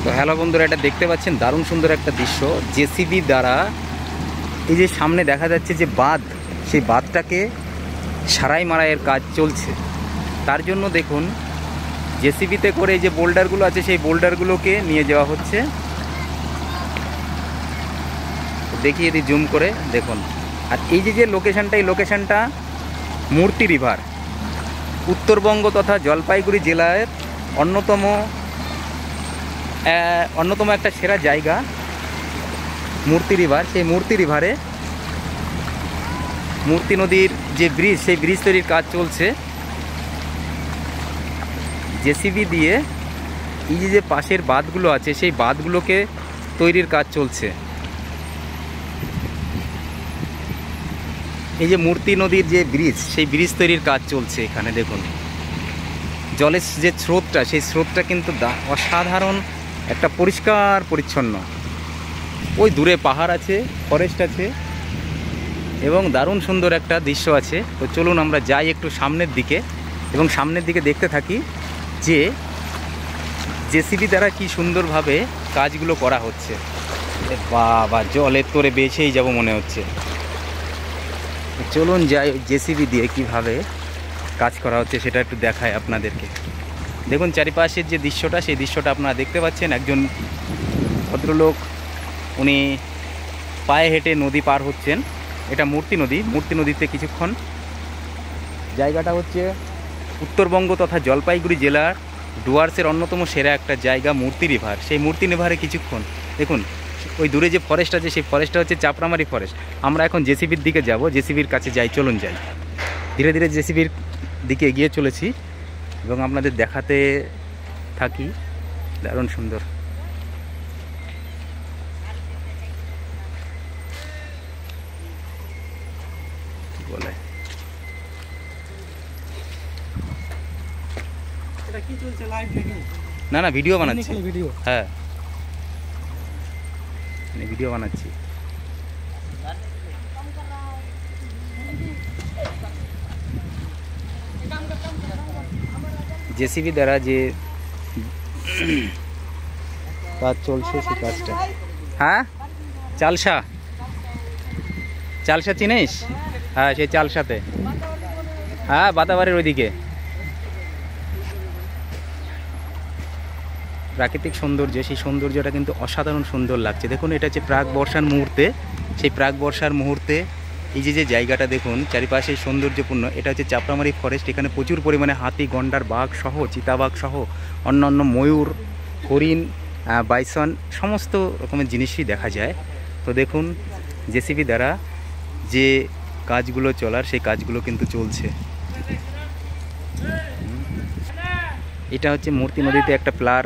তো হ্যালো বন্ধুরা, এটা দেখতে পাচ্ছেন দারুণ সুন্দর একটা দৃশ্য। জেসিবি দ্বারা এই যে সামনে দেখা যাচ্ছে যে বাঁধ, সেই বাঁধটাকে সারাই মারাইয়ের কাজ চলছে। তার জন্য দেখুন জেসিবিতে করে এই যে বোল্ডারগুলো আছে সেই বোল্ডারগুলোকে নিয়ে যাওয়া হচ্ছে। দেখিয়ে দিই জুম করে দেখুন। আর এই যে লোকেশানটা, এই লোকেশানটা মূর্তি রিভার, উত্তরবঙ্গ তথা জলপাইগুড়ি জেলার অন্যতম একটা সেরা জায়গা মূর্তি রিভার। সেই মূর্তি রিভারে মূর্তি নদীর যে ব্রিজ, সেই ব্রিজ তৈরির কাজ চলছে জেসিবি দিয়ে। এই যে পাশের বাঁধগুলো আছে সেই বাঁধগুলোকে তৈরির কাজ চলছে। এই যে মূর্তি নদীর যে ব্রিজ, সেই ব্রিজ তৈরির কাজ চলছে এখানে দেখুন। জলের যে স্রোতটা, সেই স্রোতটা কিন্তু অসাধারণ একটা পরিষ্কার পরিচ্ছন্ন। ওই দূরে পাহাড় আছে, ফরেস্ট আছে এবং দারুণ সুন্দর একটা দৃশ্য আছে। তো চলুন আমরা যাই একটু সামনের দিকে এবং সামনের দিকে দেখতে থাকি যে জেসিবি দ্বারা কি সুন্দরভাবে কাজগুলো করা হচ্ছে। বাবা, জলের তোরে বেছেই যাব মনে হচ্ছে। চলুন যাই জেসিবি দিয়ে কিভাবে কাজ করা হচ্ছে সেটা একটু দেখায় আপনাদেরকে। দেখুন চারিপাশের যে দৃশ্যটা, সেই দৃশ্যটা আপনারা দেখতে পাচ্ছেন। একজন ভদ্রলোক উনি পায়ে হেঁটে নদী পার হচ্ছেন। এটা মূর্তি নদী। মূর্তি নদীতে কিছুক্ষণ, জায়গাটা হচ্ছে উত্তরবঙ্গ তথা জলপাইগুড়ি জেলার ডুয়ার্সের অন্যতম সেরা একটা জায়গা মূর্তি রিভার। সেই মূর্তি রিভারে কিছুক্ষণ দেখুন ওই দূরে যে ফরেস্ট আছে, সেই ফরেস্টটা হচ্ছে চাপড়ামারি ফরেস্ট। আমরা এখন জেসিবির দিকে যাব, জেসিবির কাছে যাই, চলুন যাই। ধীরে ধীরে জেসিবির দিকে এগিয়ে চলেছি এবং আপনাদের দেখাতে থাকি। দারুণ সুন্দর। বলে না না, ভিডিও বানাচ্ছি। হ্যাঁ, ভিডিও বানাচ্ছি। জেসিবি দ্বারা যে কাজ চলছে সেই কাজটা। হ্যাঁ, চালসা চিনিস? হ্যাঁ, সেই চালসাতে। হ্যাঁ, বাতাবাড়ির ওইদিকে। প্রাকৃতিক সৌন্দর্য, সেই সৌন্দর্যটা কিন্তু অসাধারণ সুন্দর লাগছে। দেখুন এটা হচ্ছে প্রাক বর্ষার মুহূর্তে। সেই প্রাক বর্ষার মুহূর্তে এই যে জায়গাটা দেখুন চারিপাশে সৌন্দর্যপূর্ণ। এটা হচ্ছে চাপড়ামারি ফরেস্ট। এখানে প্রচুর পরিমাণে হাতি, গন্ডার, বাঘ সহ, চিতাবাঘ সহ অন্যান্য ময়ূর, হরিণ, বাইসন সমস্ত রকমের জিনিসই দেখা যায়। তো দেখুন জেসিবি দ্বারা যে কাজগুলো চলার, সেই কাজগুলো কিন্তু চলছে। এটা হচ্ছে মূর্তি নদীতে একটা প্লার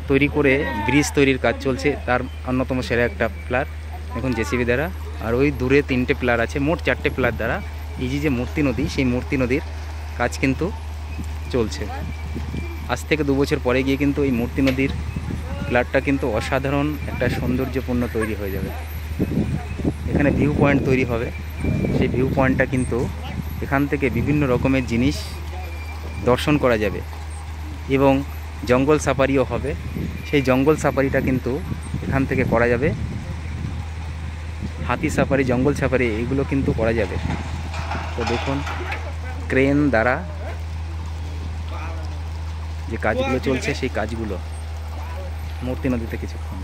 তৈরি করে ব্রিজ তৈরির কাজ চলছে, তার অন্যতম সেরা একটা প্লার দেখুন জেসিবি দ্বারা। আর ওই দূরে 3টে প্লার আছে, মোট 4টে প্লার দ্বারা এই যে মূর্তি নদী, সেই মূর্তি নদীর কাজ কিন্তু চলছে। আজ থেকে 2 বছর পরে গিয়ে কিন্তু এই মূর্তি নদীর প্লারটা কিন্তু অসাধারণ একটা সৌন্দর্যপূর্ণ তৈরি হয়ে যাবে। এখানে ভিউ পয়েন্ট তৈরি হবে। সেই ভিউ পয়েন্টটা কিন্তু এখান থেকে বিভিন্ন রকমের জিনিস দর্শন করা যাবে এবং জঙ্গল সাফারিও হবে। সেই জঙ্গল সাফারিটা কিন্তু এখান থেকে করা যাবে। হাতি সাফারি, জঙ্গল সাফারি এগুলো কিন্তু করা যাবে। তো দেখুন ক্রেন দ্বারা যে কাজগুলো চলছে, সেই কাজগুলো মূর্তি নদীতে কিছুক্ষণ।